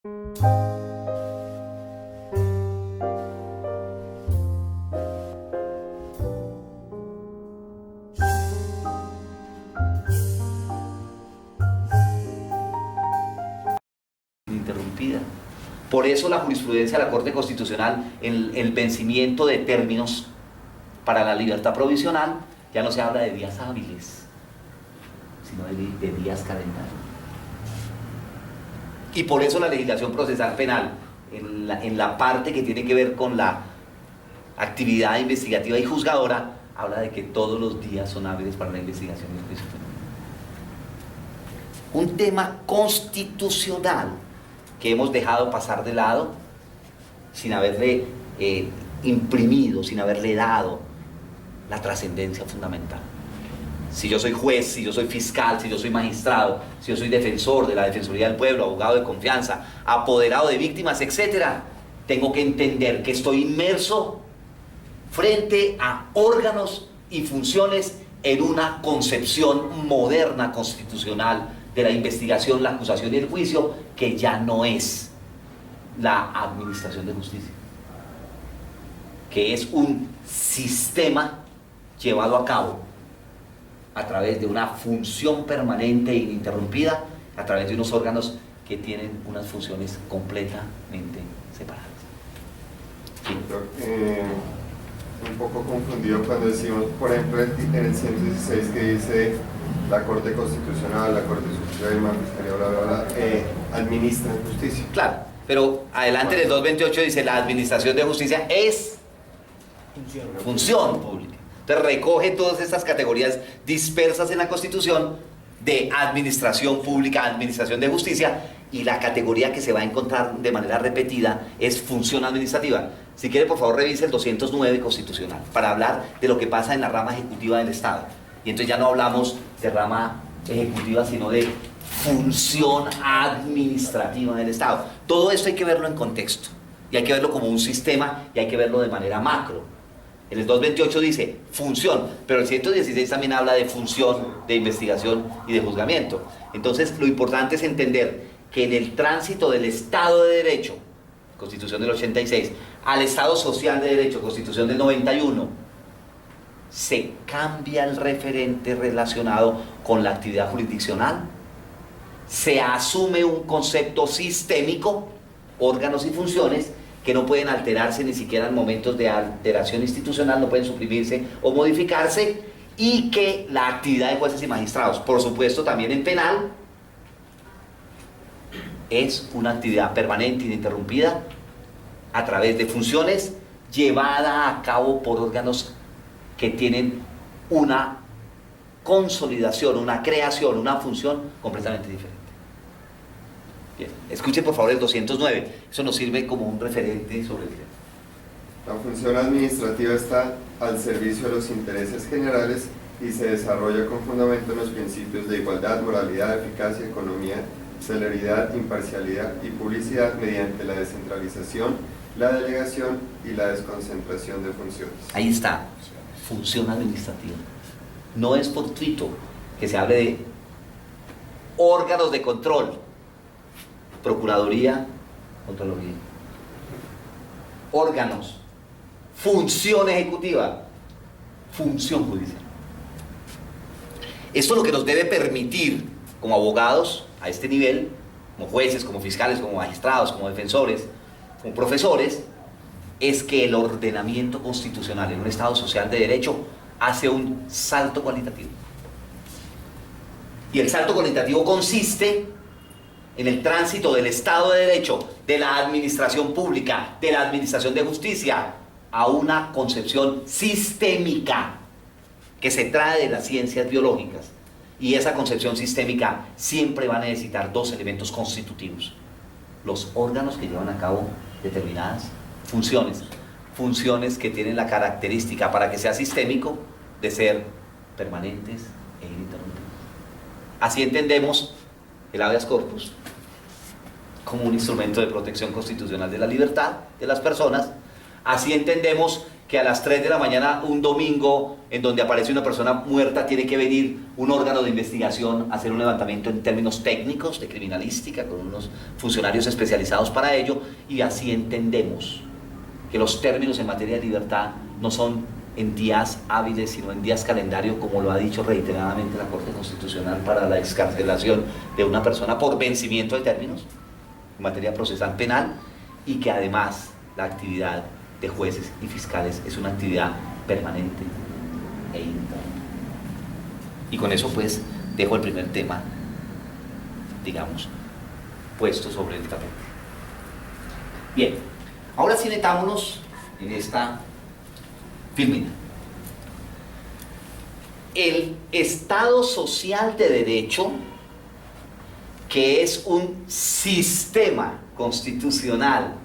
Interrumpida. Por eso la jurisprudencia de la Corte Constitucional, en el vencimiento de términos para la libertad provisional, ya no se habla de días hábiles, sino de días calendarios. Y por eso la legislación procesal penal, en la parte que tiene que ver con la actividad investigativa y juzgadora, habla de que todos los días son hábiles para la investigación y el juicio penal. Un tema constitucional que hemos dejado pasar de lado sin haberle imprimido, sin haberle dado la trascendencia fundamental. Si yo soy juez, si yo soy fiscal, si yo soy magistrado, si yo soy defensor de la Defensoría del Pueblo, abogado de confianza, apoderado de víctimas, etc., tengo que entender que estoy inmerso frente a órganos y funciones en una concepción moderna constitucional de la investigación, la acusación y el juicio, que ya no es la administración de justicia, que es un sistema llevado a cabo a través de una función permanente e ininterrumpida, a través de unos órganos que tienen unas funciones completamente separadas. Sí. Un poco confundido cuando decimos, por ejemplo, en el 116 que dice la Corte Constitucional, la Corte Suprema, Fiscalía, bla, bla, bla, administran justicia. Claro, pero adelante en el 228 dice la administración de justicia es función pública. Entonces recoge todas estas categorías dispersas en la Constitución de administración pública, administración de justicia, y la categoría que se va a encontrar de manera repetida es función administrativa. Si quiere, por favor, revise el 209 constitucional para hablar de lo que pasa en la rama ejecutiva del Estado. Y entonces ya no hablamos de rama ejecutiva, sino de función administrativa del Estado. Todo esto hay que verlo en contexto, y hay que verlo como un sistema, y hay que verlo de manera macro. En el 228 dice función, pero el 116 también habla de función de investigación y de juzgamiento. Entonces, lo importante es entender que en el tránsito del Estado de Derecho, Constitución del 86, al Estado Social de Derecho, Constitución del 91, se cambia el referente relacionado con la actividad jurisdiccional, se asume un concepto sistémico, órganos y funciones, que no pueden alterarse ni siquiera en momentos de alteración institucional, no pueden suprimirse o modificarse, y que la actividad de jueces y magistrados, por supuesto también en penal, es una actividad permanente, ininterrumpida, a través de funciones llevada a cabo por órganos que tienen una consolidación, una creación, una función completamente diferente. Bien, escuchen por favor el 209, eso nos sirve como un referente sobre el tema. La función administrativa está al servicio de los intereses generales y se desarrolla con fundamento en los principios de igualdad, moralidad, eficacia, economía, celeridad, imparcialidad y publicidad mediante la descentralización, la delegación y la desconcentración de funciones. Ahí está, función administrativa. No es fortuito que se hable de órganos de control, Procuraduría, Contraloría, órganos, función ejecutiva, función judicial. Esto es lo que nos debe permitir, como abogados a este nivel, como jueces, como fiscales, como magistrados, como defensores, como profesores, es que el ordenamiento constitucional en un Estado social de derecho hace un salto cualitativo. Y el salto cualitativo consiste en el tránsito del Estado de Derecho, de la administración pública, de la administración de justicia, a una concepción sistémica que se trae de las ciencias biológicas. Y esa concepción sistémica siempre va a necesitar dos elementos constitutivos: los órganos que llevan a cabo determinadas funciones, funciones que tienen la característica, para que sea sistémico, de ser permanentes e ininterrumpidas. Así entendemos el habeas corpus como un instrumento de protección constitucional de la libertad de las personas. Así entendemos que a las 3 de la mañana un domingo en donde aparece una persona muerta tiene que venir un órgano de investigación a hacer un levantamiento en términos técnicos de criminalística con unos funcionarios especializados para ello, y así entendemos que los términos en materia de libertad no son en días hábiles sino en días calendario, como lo ha dicho reiteradamente la Corte Constitucional para la excarcelación de una persona por vencimiento de términos en materia procesal penal, y que además la actividad de jueces y fiscales es una actividad permanente e íntegra. Y con eso pues dejo el primer tema, digamos, puesto sobre el tapete. Bien, ahora sí metámonos en esta filmina. El Estado Social de Derecho, que es un sistema constitucional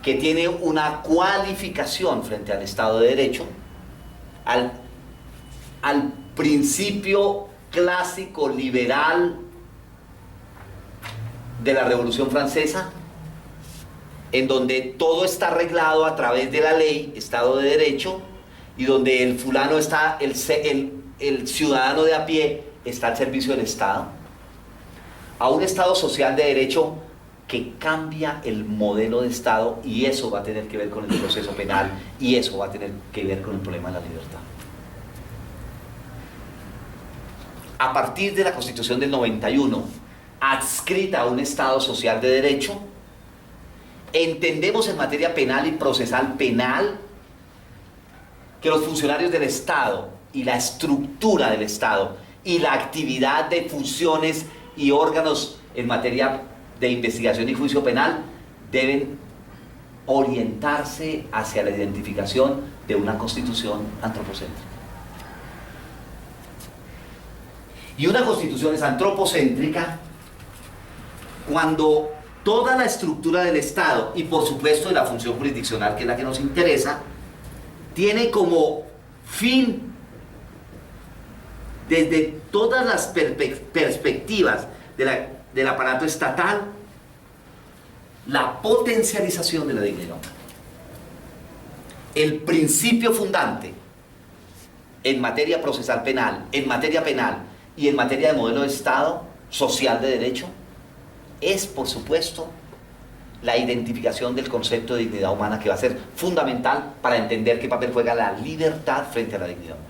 que tiene una cualificación frente al Estado de Derecho, al principio clásico liberal de la Revolución Francesa, en donde todo está arreglado a través de la ley, Estado de Derecho, y donde el fulano está, el ciudadano de a pie está al servicio del Estado, a un Estado social de derecho que cambia el modelo de Estado, y eso va a tener que ver con el proceso penal, y eso va a tener que ver con el problema de la libertad. A partir de la Constitución del 91, adscrita a un Estado social de derecho, entendemos en materia penal y procesal penal que los funcionarios del Estado y la estructura del Estado y la actividad de funciones y órganos en materia de investigación y juicio penal deben orientarse hacia la identificación de una constitución antropocéntrica. Y una constitución es antropocéntrica cuando toda la estructura del Estado, y por supuesto de la función jurisdiccional, que es la que nos interesa, tiene como fin, desde todas las perspectivas del aparato estatal, la potencialización de la dignidad humana. El principio fundante en materia procesal penal, en materia penal y en materia de modelo de Estado social de derecho es, por supuesto, la identificación del concepto de dignidad humana, que va a ser fundamental para entender qué papel juega la libertad frente a la dignidad humana.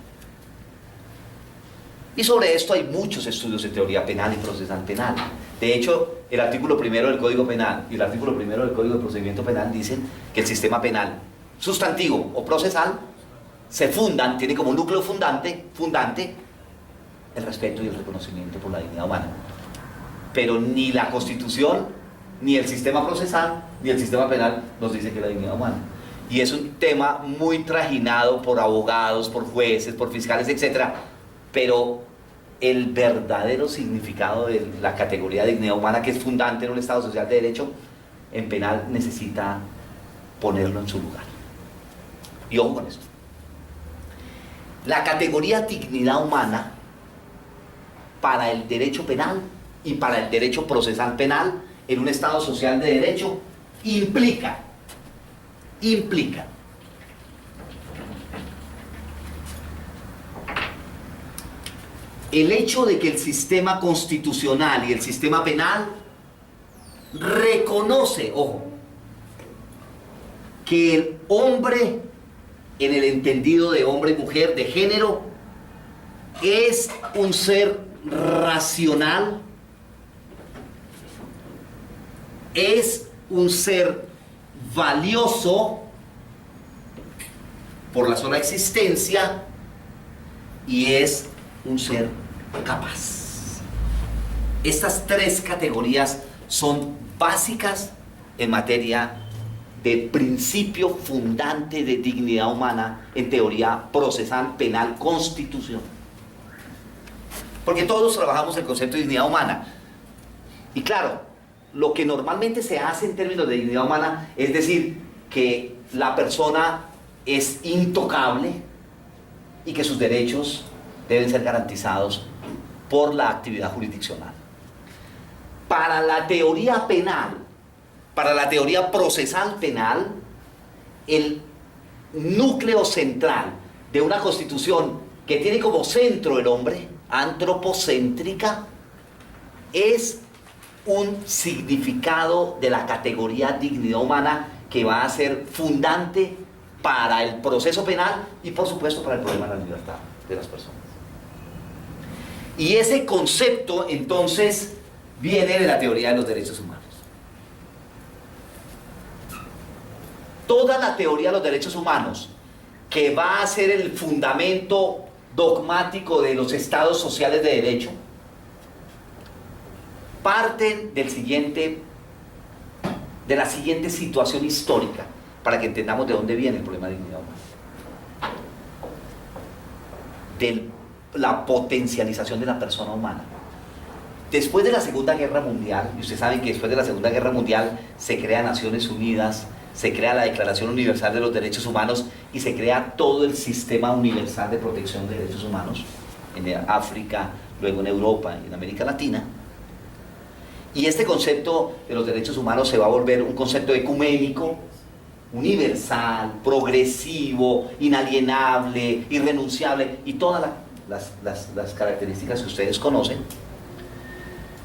Y sobre esto hay muchos estudios en teoría penal y procesal penal. De hecho, el artículo 1 del Código Penal y el artículo 1 del Código de Procedimiento Penal dicen que el sistema penal sustantivo o procesal se fundan, tiene como núcleo fundante el respeto y el reconocimiento por la dignidad humana. Pero ni la Constitución, ni el sistema procesal, ni el sistema penal nos dice que la dignidad humana. Y es un tema muy trajinado por abogados, por jueces, por fiscales, etc. Pero el verdadero significado de la categoría de dignidad humana, que es fundante en un Estado social de derecho, en penal necesita ponerlo en su lugar. Y ojo con esto. La categoría dignidad humana para el derecho penal y para el derecho procesal penal en un Estado social de derecho implica el hecho de que el sistema constitucional y el sistema penal reconoce, ojo, que el hombre, en el entendido de hombre y mujer, de género, es un ser racional, es un ser valioso por la sola existencia y es un ser capaz. Estas tres categorías son básicas en materia de principio fundante de dignidad humana en teoría procesal, penal, constitucional. Porque todos trabajamos el concepto de dignidad humana. Y claro, lo que normalmente se hace en términos de dignidad humana es decir que la persona es intocable y que sus derechos deben ser garantizados por la actividad jurisdiccional. Para la teoría penal, para la teoría procesal penal, el núcleo central de una constitución que tiene como centro el hombre, antropocéntrica, es un significado de la categoría dignidad humana que va a ser fundante para el proceso penal y por supuesto para el problema de la libertad de las personas. Y ese concepto entonces viene de la teoría de los derechos humanos. Toda la teoría de los derechos humanos, que va a ser el fundamento dogmático de los estados sociales de derecho, parten de la siguiente situación histórica, para que entendamos de dónde viene el problema de dignidad humana. De la potencialización de la persona humana. Después de la Segunda Guerra Mundial, y ustedes saben que después de la Segunda Guerra Mundial se crea Naciones Unidas, se crea la Declaración Universal de los Derechos Humanos y se crea todo el sistema universal de protección de derechos humanos en África, luego en Europa y en América Latina. Y este concepto de los derechos humanos se va a volver un concepto ecuménico, universal, progresivo, inalienable, irrenunciable y todas las características que ustedes conocen.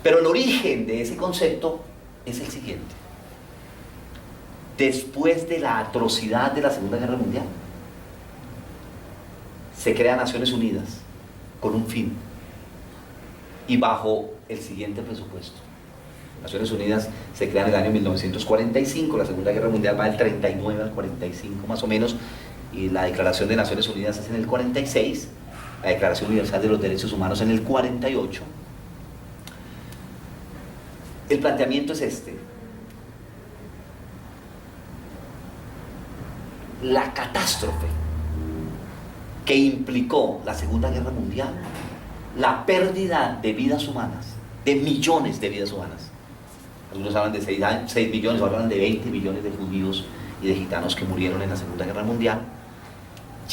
Pero el origen de ese concepto es el siguiente. Después de la atrocidad de la Segunda Guerra Mundial, se crean Naciones Unidas con un fin y bajo el siguiente presupuesto. Naciones Unidas se crea en el año 1945, la Segunda Guerra Mundial va del 39 al 45 más o menos, y la Declaración de Naciones Unidas es en el 46, la Declaración Universal de los Derechos Humanos en el 48. El planteamiento es este: la catástrofe que implicó la Segunda Guerra Mundial, la pérdida de vidas humanas, de millones de vidas humanas. Algunos hablan de 6 millones, otros hablan de 20 millones de judíos y de gitanos que murieron en la Segunda Guerra Mundial,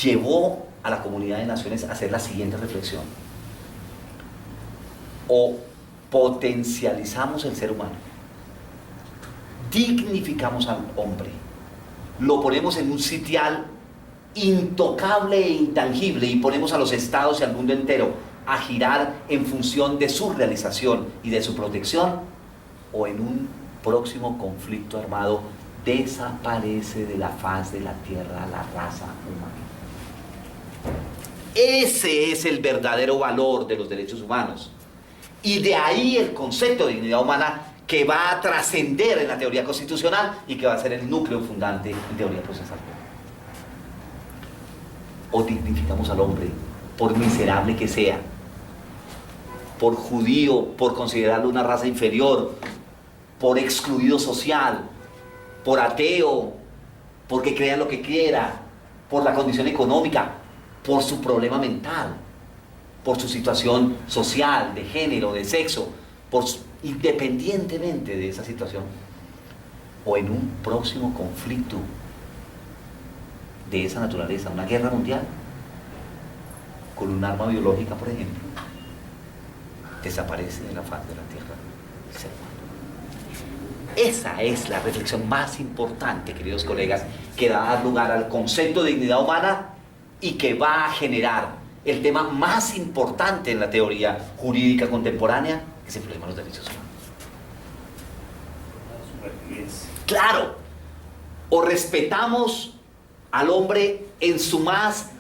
llevó a la comunidad de naciones a hacer la siguiente reflexión: o potencializamos el ser humano, dignificamos al hombre, lo ponemos en un sitial intocable e intangible y ponemos a los estados y al mundo entero a girar en función de su realización y de su protección, o en un próximo conflicto armado desaparece de la faz de la tierra la raza humana. Ese es el verdadero valor de los derechos humanos, y de ahí el concepto de dignidad humana, que va a trascender en la teoría constitucional y que va a ser el núcleo fundante en teoría procesal. O dignificamos al hombre, por miserable que sea, por judío, por considerarlo una raza inferior, por excluido social, por ateo, porque crea lo que quiera, por la condición económica, por su problema mental, por su situación social, de género, de sexo, independientemente de esa situación, o en un próximo conflicto de esa naturaleza, una guerra mundial, con un arma biológica, por ejemplo, desaparece de la faz de la tierra el ser humano. Esa es la reflexión más importante, queridos colegas, que va a dar lugar al concepto de dignidad humana y que va a generar el tema más importante en la teoría jurídica contemporánea, que es el problema de los derechos humanos. Claro, o respetamos al hombre en su más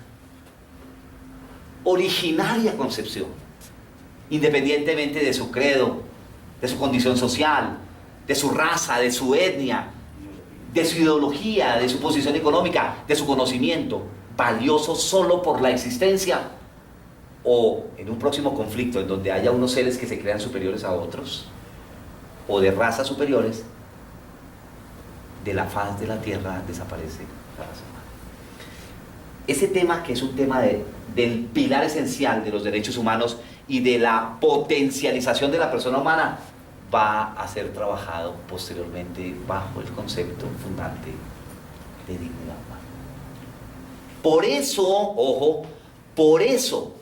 originaria concepción, independientemente de su credo, de su condición social, de su raza, de su etnia, de su ideología, de su posición económica, de su conocimiento, valioso solo por la existencia, o en un próximo conflicto en donde haya unos seres que se crean superiores a otros, o de razas superiores, de la faz de la tierra desaparece la raza humana. Ese tema, que es un tema del pilar esencial de los derechos humanos y de la potencialización de la persona humana, va a ser trabajado posteriormente bajo el concepto fundante de dignidad humana. Por eso, ojo, por eso,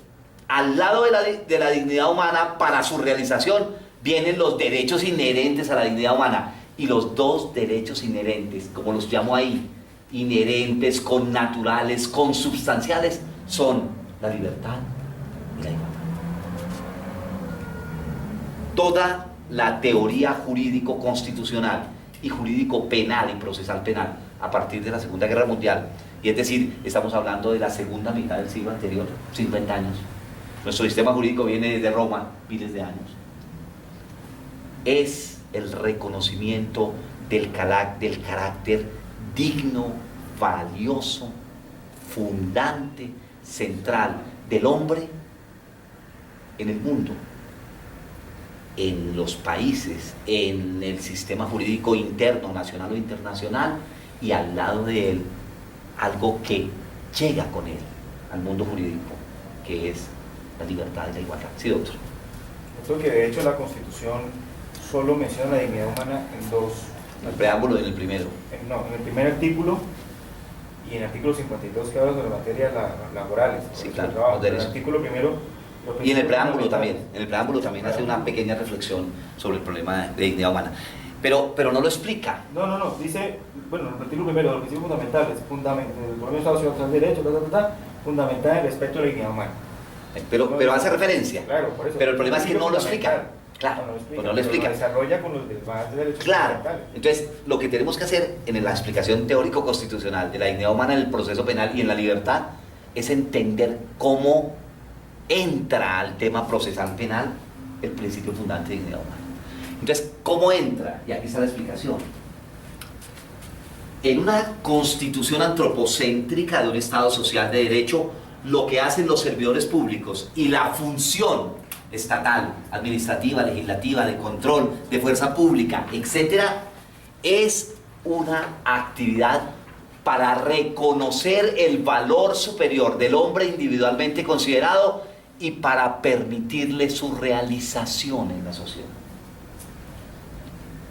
al lado de la dignidad humana, para su realización, vienen los derechos inherentes a la dignidad humana. Y los dos derechos inherentes, como los llamo ahí, inherentes, connaturales, consubstanciales, son la libertad y la igualdad. Toda la teoría jurídico-constitucional y jurídico-penal y procesal penal a partir de la Segunda Guerra Mundial, y es decir, estamos hablando de la segunda mitad del siglo anterior, 50 años. Nuestro sistema jurídico viene desde Roma, miles de años. Es el reconocimiento del carácter digno, valioso, fundante, central del hombre en el mundo, en los países, en el sistema jurídico interno, nacional o internacional, y al lado de él, algo que llega con él al mundo jurídico, que es la libertad y la igualdad. Sí, doctor. Creo que de hecho la Constitución solo menciona la dignidad humana en dos. En el preámbulo y en el primero. En el primer artículo y en el artículo 52 que habla sobre materias laborales. Sí, claro, trabajo, los derechos. en el artículo primero. Y en el preámbulo también. En el preámbulo también hace una pequeña reflexión sobre el problema de dignidad humana. Pero no lo explica. No. Dice, bueno, en el artículo primero, los principios fundamentales, el problema de Estado social, derecho, fundamental el respeto a la dignidad humana. Pero hace referencia. Claro, por eso. Pero el problema es que no lo explica. Claro, no lo explica. Lo desarrolla con los demás derechos claro. fundamentales. Entonces, lo que tenemos que hacer en la explicación teórico-constitucional de la dignidad humana en el proceso penal y en la libertad es entender cómo entra al tema procesal penal el principio fundante de dignidad humana. Entonces, ¿cómo entra? Y aquí está la explicación. En una constitución antropocéntrica de un Estado social de derecho, lo que hacen los servidores públicos y la función estatal, administrativa, legislativa, de control, de fuerza pública, etcétera, es una actividad para reconocer el valor superior del hombre individualmente considerado y para permitirle su realización en la sociedad.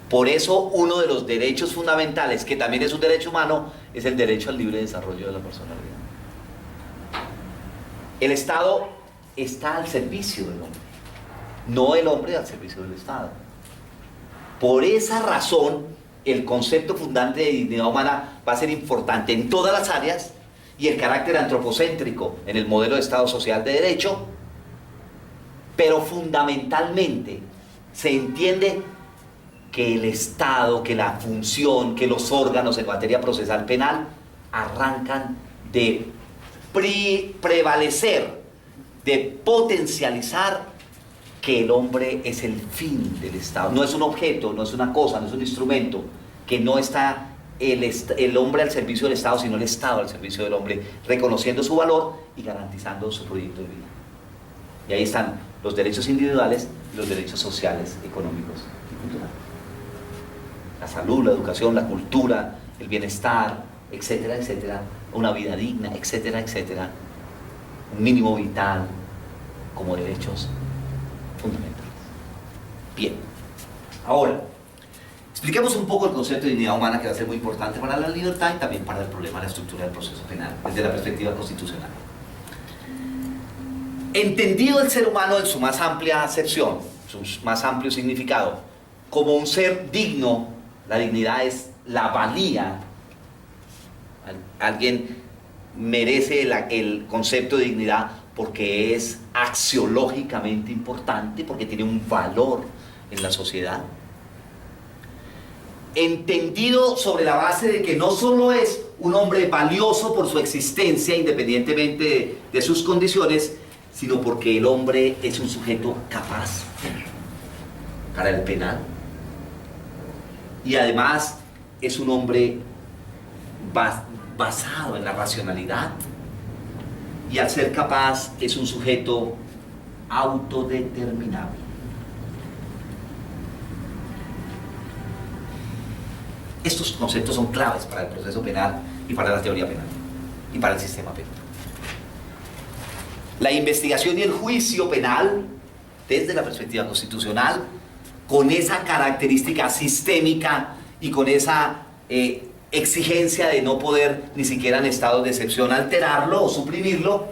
Por eso uno de los derechos fundamentales, que también es un derecho humano, es el derecho al libre desarrollo de la personalidad. El Estado está al servicio del hombre, no el hombre al servicio del Estado. Por esa razón, el concepto fundante de dignidad humana va a ser importante en todas las áreas, y el carácter antropocéntrico en el modelo de Estado social de derecho, pero fundamentalmente se entiende que el Estado, que la función, que los órganos en materia procesal penal arrancan de prevalecer, de potencializar que el hombre es el fin del Estado. No es un objeto, no es una cosa, no es un instrumento, que no está el hombre al servicio del Estado, sino el Estado al servicio del hombre, reconociendo su valor y garantizando su proyecto de vida. Y ahí están los derechos individuales y los derechos sociales, económicos y culturales. La salud, la educación, la cultura, el bienestar, etcétera, etcétera, una vida digna, etcétera, etcétera, un mínimo vital como derechos fundamentales. Bien, ahora, expliquemos un poco el concepto de dignidad humana, que va a ser muy importante para la libertad y también para el problema de la estructura del proceso penal, desde la perspectiva constitucional. Entendido el ser humano en su más amplia acepción, su más amplio significado, como un ser digno, la dignidad es la valía. Alguien merece el concepto de dignidad porque es axiológicamente importante, porque tiene un valor en la sociedad. Entendido sobre la base de que no solo es un hombre valioso por su existencia, independientemente de sus condiciones, sino porque el hombre es un sujeto capaz para el penal. Y además es un hombre basado en la racionalidad, y al ser capaz es un sujeto autodeterminable. Estos conceptos son claves para el proceso penal y para la teoría penal y para el sistema penal. La investigación y el juicio penal, desde la perspectiva constitucional, con esa característica sistémica y con esa exigencia de no poder ni siquiera en estado de excepción alterarlo o suprimirlo,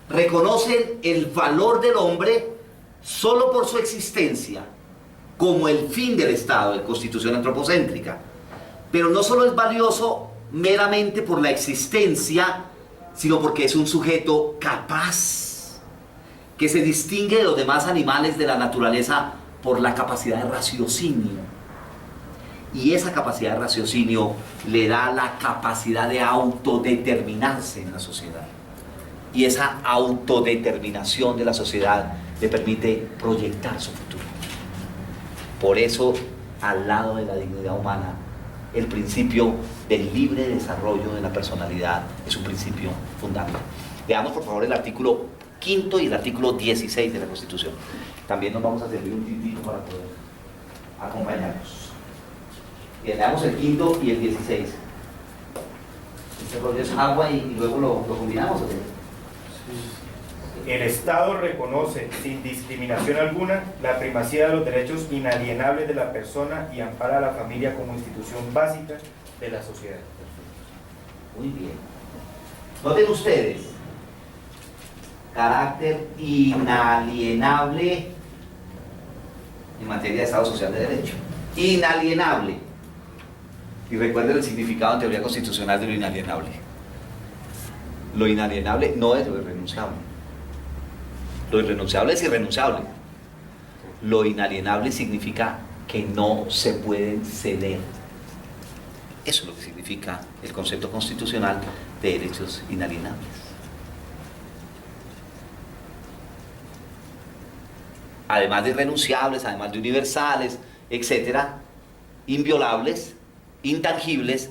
reconocen el valor del hombre solo por su existencia como el fin del Estado, de constitución antropocéntrica. Pero no solo es valioso meramente por la existencia, sino porque es un sujeto capaz, que se distingue de los demás animales de la naturaleza por la capacidad de raciocinio. Y esa capacidad de raciocinio le da la capacidad de autodeterminarse en la sociedad. Y esa autodeterminación de la sociedad le permite proyectar su futuro. Por eso, al lado de la dignidad humana, el principio del libre desarrollo de la personalidad es un principio fundamental. Veamos por favor el artículo 5º y el artículo 16 de la Constitución. También nos vamos a servir un tintito para poder acompañarnos. Bien, veamos el 5º y el 16. Este rollo es agua y luego lo combinamos, ¿o qué? El Estado reconoce sin discriminación alguna la primacía de los derechos inalienables de la persona y ampara a la familia como institución básica de la sociedad. Muy bien. Noten ustedes, carácter inalienable en materia de Estado Social de Derecho. Inalienable. Y recuerden el significado en teoría constitucional de lo inalienable. Lo inalienable no es lo irrenunciable. Lo irrenunciable es irrenunciable. Lo inalienable significa que no se pueden ceder. Eso es lo que significa el concepto constitucional de derechos inalienables. Además de irrenunciables, además de universales, etcétera, inviolables, intangibles,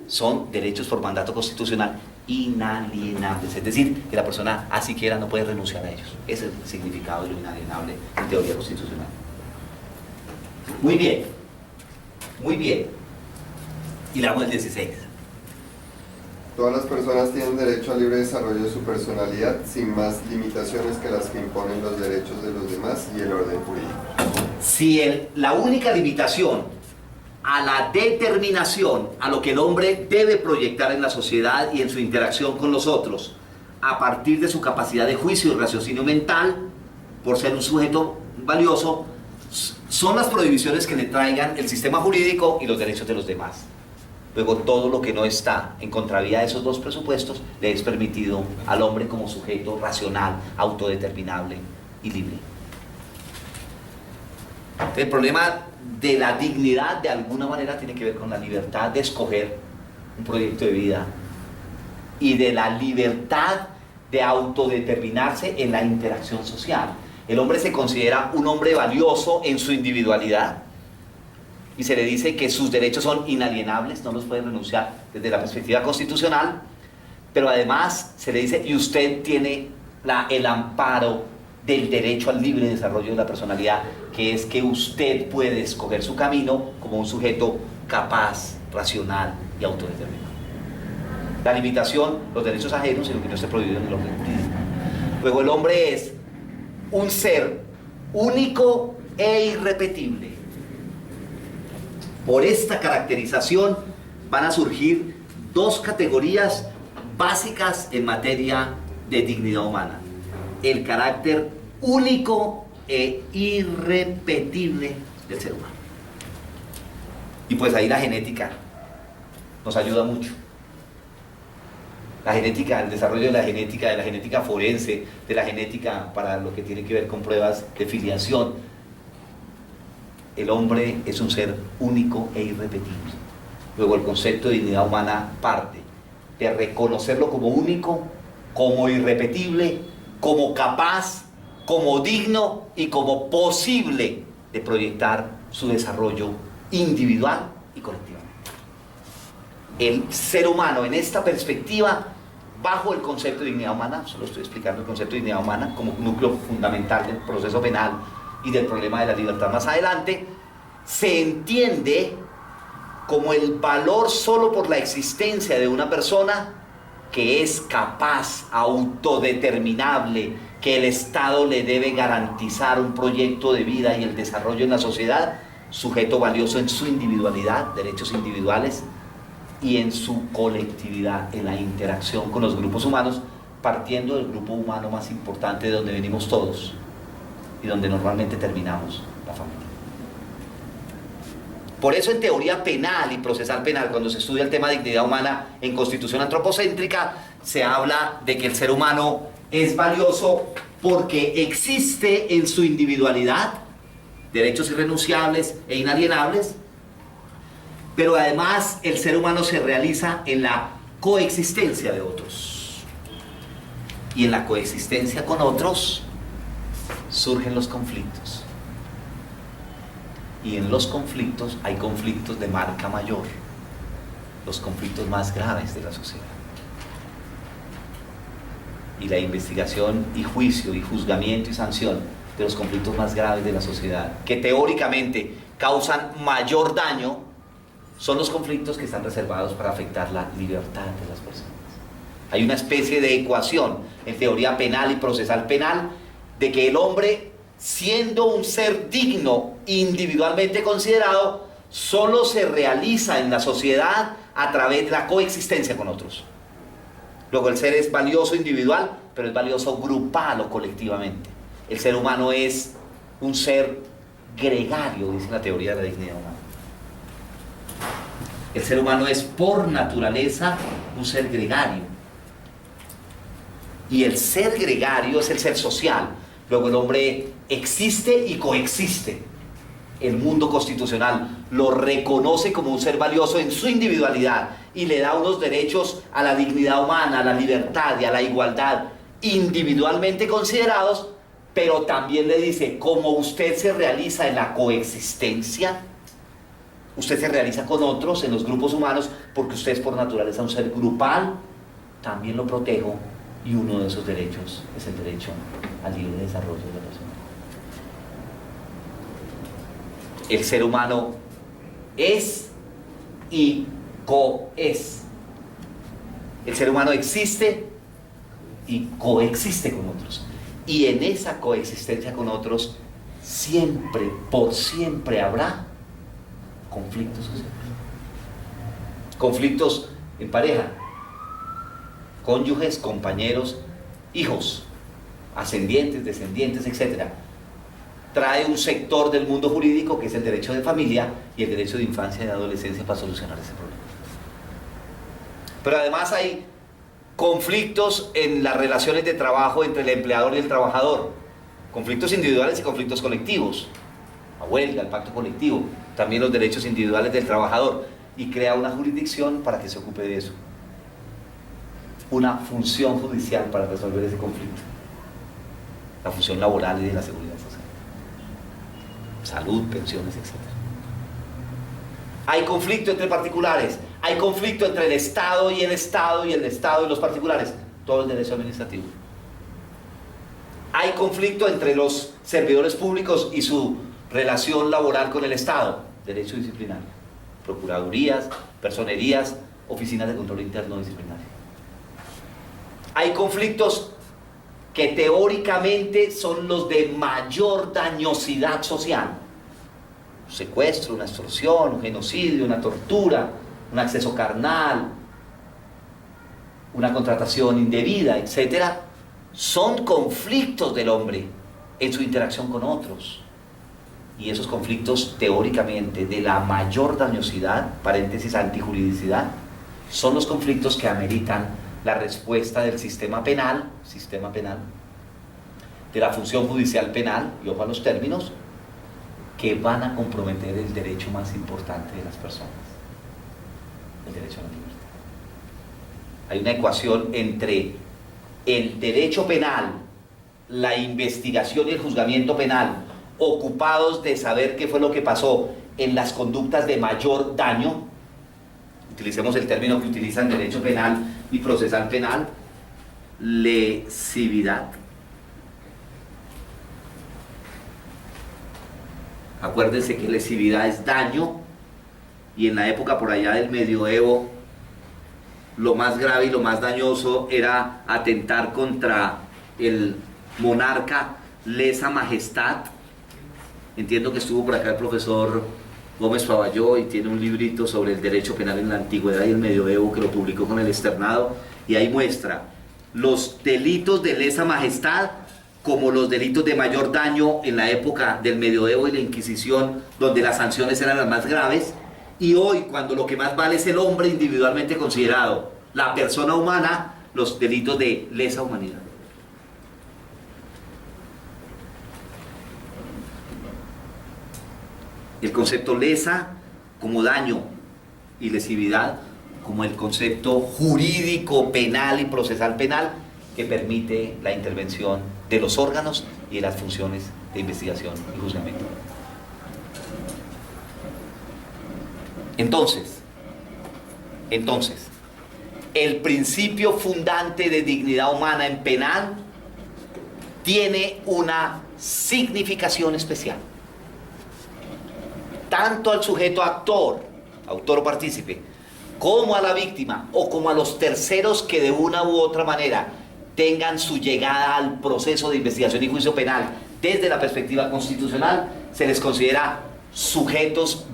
son derechos por mandato constitucional inalienables, es decir, que la persona así quiera no puede renunciar a ellos. Ese es el significado de lo inalienable en teoría constitucional. Muy bien, muy bien. Y le damos el 16. Todas las personas tienen derecho al libre desarrollo de su personalidad sin más limitaciones que las que imponen los derechos de los demás y el orden jurídico. Si la única limitación a la determinación, a lo que el hombre debe proyectar en la sociedad y en su interacción con los otros, a partir de su capacidad de juicio y raciocinio mental, por ser un sujeto valioso, son las prohibiciones que le traigan el sistema jurídico y los derechos de los demás. Luego, todo lo que no está en contravía de esos dos presupuestos le es permitido al hombre como sujeto racional, autodeterminable y libre. El problema de la dignidad de alguna manera tiene que ver con la libertad de escoger un proyecto de vida y de la libertad de autodeterminarse en la interacción social. El hombre se considera un hombre valioso en su individualidad y se le dice que sus derechos son inalienables, no los puede renunciar desde la perspectiva constitucional, pero además se le dice, y usted tiene el amparo del derecho al libre desarrollo de la personalidad, que es que usted puede escoger su camino como un sujeto capaz, racional y autodeterminado. La limitación, los derechos ajenos y lo que no esté prohibido en el orden jurídico. Luego el hombre es un ser único e irrepetible. Por esta caracterización van a surgir dos categorías básicas en materia de dignidad humana: el carácter único e irrepetible del ser humano. Y pues ahí la genética nos ayuda mucho. La genética, el desarrollo de la genética forense, de la genética para lo que tiene que ver con pruebas de filiación. El hombre es un ser único e irrepetible. Luego el concepto de dignidad humana parte de reconocerlo como único, como irrepetible, como capaz, como digno y como posible de proyectar su desarrollo individual y colectivamente. El ser humano en esta perspectiva, bajo el concepto de dignidad humana, solo estoy explicando el concepto de dignidad humana como núcleo fundamental del proceso penal y del problema de la libertad más adelante, se entiende como el valor solo por la existencia de una persona que es capaz, autodeterminable, que el Estado le debe garantizar un proyecto de vida y el desarrollo en la sociedad, sujeto valioso en su individualidad, derechos individuales, y en su colectividad, en la interacción con los grupos humanos, partiendo del grupo humano más importante de donde venimos todos y donde normalmente terminamos, la familia. Por eso en teoría penal y procesal penal, cuando se estudia el tema de dignidad humana en constitución antropocéntrica, se habla de que el ser humano es valioso porque existe en su individualidad derechos irrenunciables e inalienables, pero además el ser humano se realiza en la coexistencia de otros. Y en la coexistencia con otros surgen los conflictos. Y en los conflictos hay conflictos de marca mayor, los conflictos más graves de la sociedad. Y la investigación y juicio y juzgamiento y sanción de los conflictos más graves de la sociedad, que teóricamente causan mayor daño, son los conflictos que están reservados para afectar la libertad de las personas. Hay una especie de ecuación en teoría penal y procesal penal de que el hombre, siendo un ser digno individualmente considerado, solo se realiza en la sociedad a través de la coexistencia con otros. Luego el ser es valioso individual, pero es valioso grupal o colectivamente. El ser humano es un ser gregario, dice la teoría de la dignidad humana. El ser humano es por naturaleza un ser gregario. Y el ser gregario es el ser social. Luego el hombre existe y coexiste. El mundo constitucional lo reconoce como un ser valioso en su individualidad y le da unos derechos a la dignidad humana, a la libertad y a la igualdad individualmente considerados, pero también le dice, como usted se realiza en la coexistencia, usted se realiza con otros en los grupos humanos, porque usted es por naturaleza un ser grupal, también lo protejo, y uno de esos derechos es el derecho al libre desarrollo de la persona. El ser humano es y coes. El ser humano existe y coexiste con otros. Y en esa coexistencia con otros, siempre, por siempre habrá conflictos sociales. Conflictos en pareja, cónyuges, compañeros, hijos, ascendientes, descendientes, etc. Trae un sector del mundo jurídico que es el derecho de familia y el derecho de infancia y de adolescencia para solucionar ese problema. Pero además hay conflictos en las relaciones de trabajo entre el empleador y el trabajador, conflictos individuales y conflictos colectivos, la huelga, el pacto colectivo, también los derechos individuales del trabajador, y crea una jurisdicción para que se ocupe de eso, una función judicial para resolver ese conflicto, la función laboral y de la seguridad social, salud, pensiones, etc. Hay conflicto entre particulares, hay conflicto entre el Estado y el Estado y el Estado y los particulares, todo el derecho administrativo. Hay conflicto entre los servidores públicos y su relación laboral con el Estado, derecho disciplinario, procuradurías, personerías, oficinas de control interno disciplinario. Hay conflictos que teóricamente son los de mayor dañosidad social. Un secuestro, una extorsión, un genocidio, una tortura, un acceso carnal, una contratación indebida, etc. Son conflictos del hombre en su interacción con otros. Y esos conflictos teóricamente de la mayor dañosidad, paréntesis antijuridicidad, son los conflictos que ameritan la respuesta del sistema penal, de la función judicial penal, y ojo a los términos, que van a comprometer el derecho más importante de las personas, el derecho a la libertad. Hay una ecuación entre el derecho penal, la investigación y el juzgamiento penal, ocupados de saber qué fue lo que pasó en las conductas de mayor daño, utilicemos el término que utiliza el derecho penal y procesal penal, lesividad. Acuérdense que lesividad es daño, y en la época por allá del medioevo lo más grave y lo más dañoso era atentar contra el monarca, lesa majestad. Entiendo que estuvo por acá el profesor Gómez Faballó y tiene un librito sobre el derecho penal en la antigüedad y el medioevo que lo publicó con el externado, y ahí muestra los delitos de lesa majestad como los delitos de mayor daño en la época del medioevo y la Inquisición, donde las sanciones eran las más graves, y hoy, cuando lo que más vale es el hombre individualmente considerado, la persona humana, los delitos de lesa humanidad. El concepto lesa como daño y lesividad como el concepto jurídico, penal y procesal penal que permite la intervención de los órganos y de las funciones de investigación y juzgamiento. Entonces, el principio fundante de dignidad humana en penal tiene una significación especial. Tanto al sujeto actor o partícipe, como a la víctima o como a los terceros que de una u otra manera tengan su llegada al proceso de investigación y juicio penal desde la perspectiva constitucional, se les considera sujetos